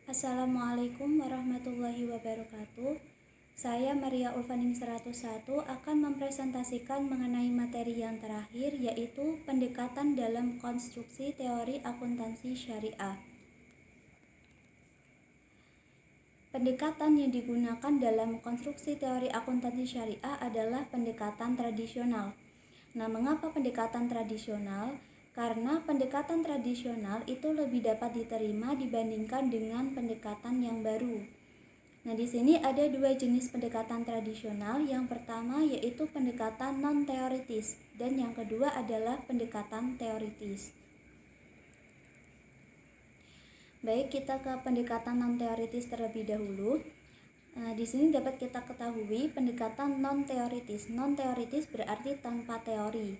Assalamualaikum warahmatullahi wabarakatuh. Saya Maria Ulfaning 101 akan mempresentasikan mengenai materi yang terakhir, yaitu pendekatan dalam konstruksi teori akuntansi syariah. Pendekatan yang digunakan dalam konstruksi teori akuntansi syariah adalah pendekatan tradisional. Nah, mengapa pendekatan tradisional? Karena pendekatan tradisional itu lebih dapat diterima dibandingkan dengan pendekatan yang baru. Nah, di sini ada dua jenis pendekatan tradisional. Yang pertama yaitu pendekatan non-teoritis dan yang kedua adalah pendekatan teoritis. Baik, kita ke pendekatan non-teoritis terlebih dahulu. Di sini dapat kita ketahui pendekatan non-teoritis. Non-teoritis berarti tanpa teori.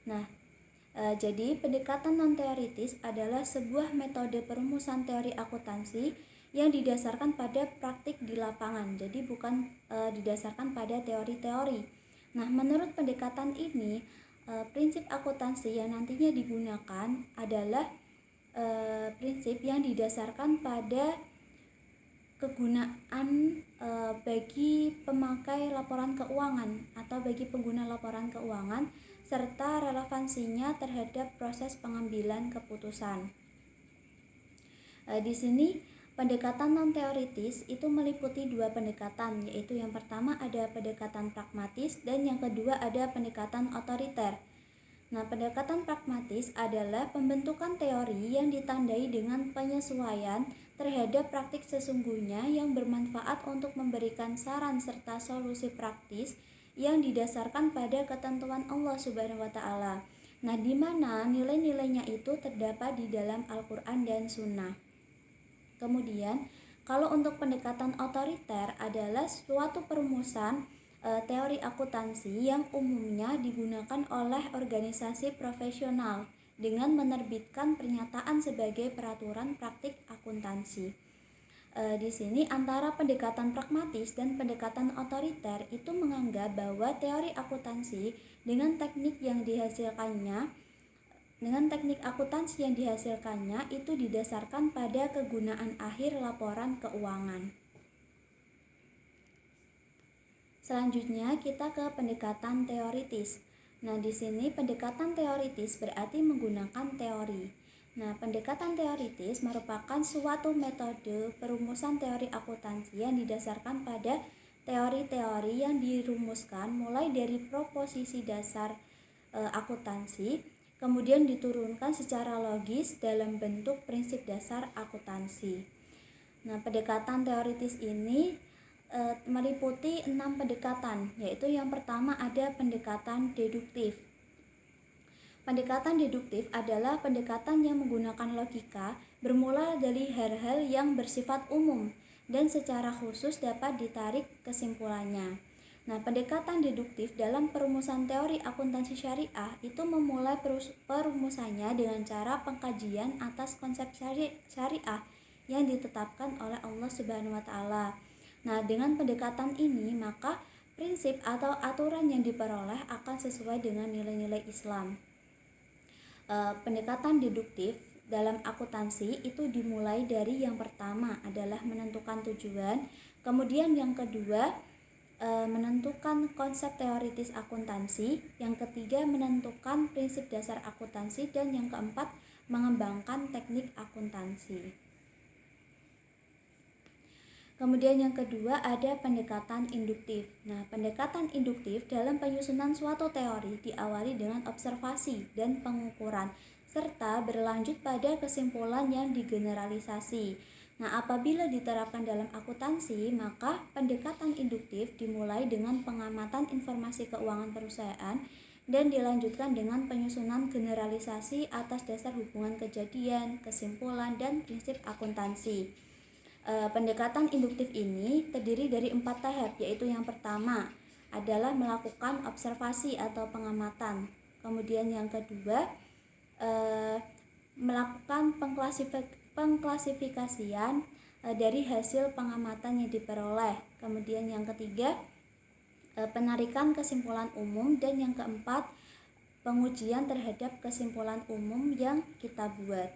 Nah, jadi pendekatan non-teoritis adalah sebuah metode perumusan teori akuntansi yang didasarkan pada praktik di lapangan. Jadi bukan didasarkan pada teori-teori. Nah, menurut pendekatan ini, prinsip akuntansi yang nantinya digunakan adalah prinsip yang didasarkan pada kegunaan bagi pemakai laporan keuangan atau bagi pengguna laporan keuangan serta relevansinya terhadap proses pengambilan keputusan. Di sini pendekatan non-teoritis itu meliputi dua pendekatan, yaitu yang pertama ada pendekatan pragmatis dan yang kedua ada pendekatan otoriter. Nah, pendekatan pragmatis adalah pembentukan teori yang ditandai dengan penyesuaian terhadap praktik sesungguhnya yang bermanfaat untuk memberikan saran serta solusi praktis yang didasarkan pada ketentuan Allah Subhanahu wa Ta'ala. Nah, di mana nilai-nilainya itu terdapat di dalam Al-Quran dan Sunnah. Kemudian, kalau untuk pendekatan otoriter adalah suatu perumusan teori akuntansi yang umumnya digunakan oleh organisasi profesional dengan menerbitkan pernyataan sebagai peraturan praktik akuntansi. Di sini antara pendekatan pragmatis dan pendekatan otoriter itu menganggap bahwa teori akuntansi dengan teknik akuntansi yang dihasilkannya itu didasarkan pada kegunaan akhir laporan keuangan. Selanjutnya kita ke pendekatan teoritis. Nah, di sini pendekatan teoritis berarti menggunakan teori. Nah, pendekatan teoritis merupakan suatu metode perumusan teori akuntansi yang didasarkan pada teori-teori yang dirumuskan mulai dari proposisi dasar akuntansi, kemudian diturunkan secara logis dalam bentuk prinsip dasar akuntansi. Nah, pendekatan teoritis ini meliputi 6 pendekatan, yaitu yang pertama ada pendekatan deduktif. Pendekatan deduktif adalah pendekatan yang menggunakan logika bermula dari hal-hal yang bersifat umum dan secara khusus dapat ditarik kesimpulannya. Nah, pendekatan deduktif dalam perumusan teori akuntansi syariah itu memulai perumusannya dengan cara pengkajian atas konsep syariah yang ditetapkan oleh Allah Subhanahu wa Ta'ala. Nah, dengan pendekatan ini maka prinsip atau aturan yang diperoleh akan sesuai dengan nilai-nilai Islam. Pendekatan deduktif dalam akuntansi itu dimulai dari yang pertama adalah menentukan tujuan, kemudian yang kedua menentukan konsep teoritis akuntansi, yang ketiga menentukan prinsip dasar akuntansi, dan yang keempat mengembangkan teknik akuntansi. Kemudian yang kedua ada pendekatan induktif. Nah, pendekatan induktif dalam penyusunan suatu teori diawali dengan observasi dan pengukuran serta berlanjut pada kesimpulan yang digeneralisasi. Nah, apabila diterapkan dalam akuntansi, maka pendekatan induktif dimulai dengan pengamatan informasi keuangan perusahaan dan dilanjutkan dengan penyusunan generalisasi atas dasar hubungan kejadian, kesimpulan, dan prinsip akuntansi. Pendekatan induktif ini terdiri dari 4 tahap, yaitu yang pertama adalah melakukan observasi atau pengamatan. Kemudian yang kedua melakukan pengklasifikasian dari hasil pengamatan yang diperoleh. Kemudian yang ketiga penarikan kesimpulan umum, dan yang keempat pengujian terhadap kesimpulan umum yang kita buat.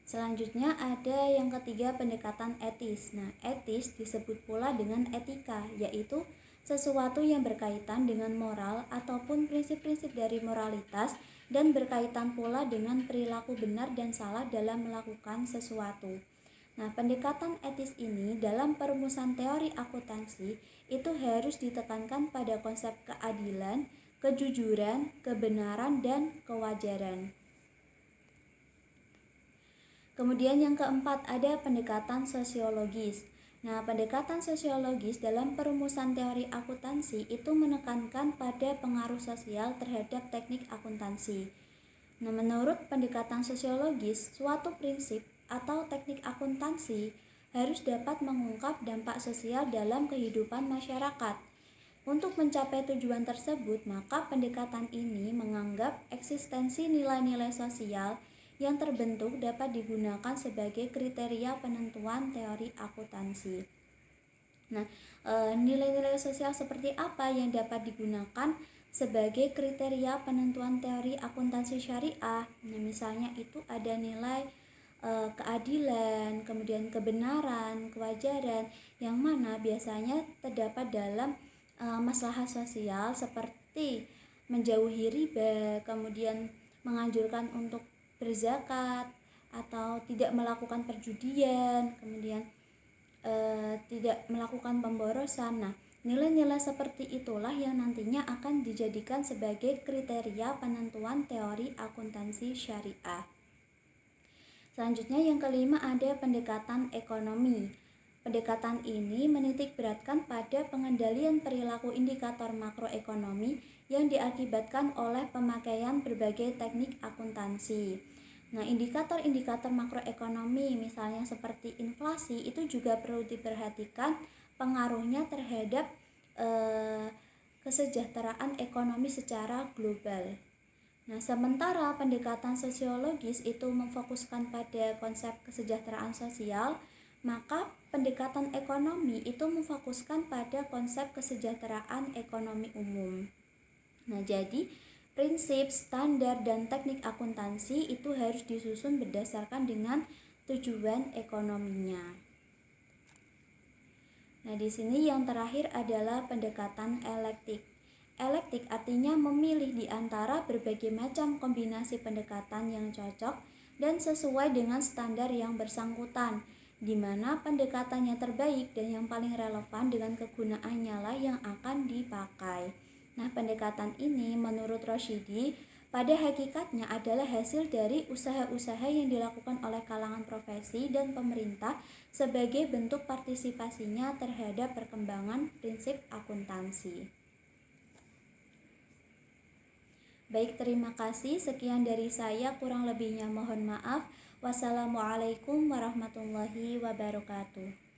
Selanjutnya ada yang ketiga, pendekatan etis. Nah, etis disebut pula dengan etika, yaitu sesuatu yang berkaitan dengan moral ataupun prinsip-prinsip dari moralitas dan berkaitan pula dengan perilaku benar dan salah dalam melakukan sesuatu. Nah, pendekatan etis ini dalam perumusan teori akuntansi itu harus ditekankan pada konsep keadilan, kejujuran, kebenaran, dan kewajaran. Kemudian yang keempat ada pendekatan sosiologis. Nah, pendekatan sosiologis dalam perumusan teori akuntansi itu menekankan pada pengaruh sosial terhadap teknik akuntansi. Nah, menurut pendekatan sosiologis, suatu prinsip atau teknik akuntansi harus dapat mengungkap dampak sosial dalam kehidupan masyarakat. Untuk mencapai tujuan tersebut, maka pendekatan ini menganggap eksistensi nilai-nilai sosial yang terbentuk dapat digunakan sebagai kriteria penentuan teori akuntansi. Nah, nilai-nilai sosial seperti apa yang dapat digunakan sebagai kriteria penentuan teori akuntansi syariah? Nah, misalnya itu ada nilai keadilan, kemudian kebenaran, kewajaran, yang mana biasanya terdapat dalam maslahat sosial seperti menjauhi riba, kemudian menganjurkan untuk berzakat atau tidak melakukan perjudian, kemudian tidak melakukan pemborosan. Nah, nilai-nilai seperti itulah yang nantinya akan dijadikan sebagai kriteria penentuan teori akuntansi syariah. Selanjutnya yang kelima ada pendekatan ekonomi. Pendekatan ini menitik beratkan pada pengendalian perilaku indikator makroekonomi yang diakibatkan oleh pemakaian berbagai teknik akuntansi. Nah, indikator-indikator makroekonomi misalnya seperti inflasi itu juga perlu diperhatikan pengaruhnya terhadap kesejahteraan ekonomi secara global. Nah, sementara pendekatan sosiologis itu memfokuskan pada konsep kesejahteraan sosial, maka pendekatan ekonomi itu memfokuskan pada konsep kesejahteraan ekonomi umum. Nah, jadi prinsip, standar, dan teknik akuntansi itu harus disusun berdasarkan dengan tujuan ekonominya. Nah, di sini yang terakhir adalah pendekatan elektik. Elektik artinya memilih di antara berbagai macam kombinasi pendekatan yang cocok dan sesuai dengan standar yang bersangkutan, di mana pendekatannya terbaik dan yang paling relevan dengan kegunaannya lah yang akan dipakai. Nah, pendekatan ini menurut Roshidi pada hakikatnya adalah hasil dari usaha-usaha yang dilakukan oleh kalangan profesi dan pemerintah sebagai bentuk partisipasinya terhadap perkembangan prinsip akuntansi. Baik, terima kasih. Sekian dari saya, kurang lebihnya mohon maaf. Wassalamualaikum warahmatullahi wabarakatuh.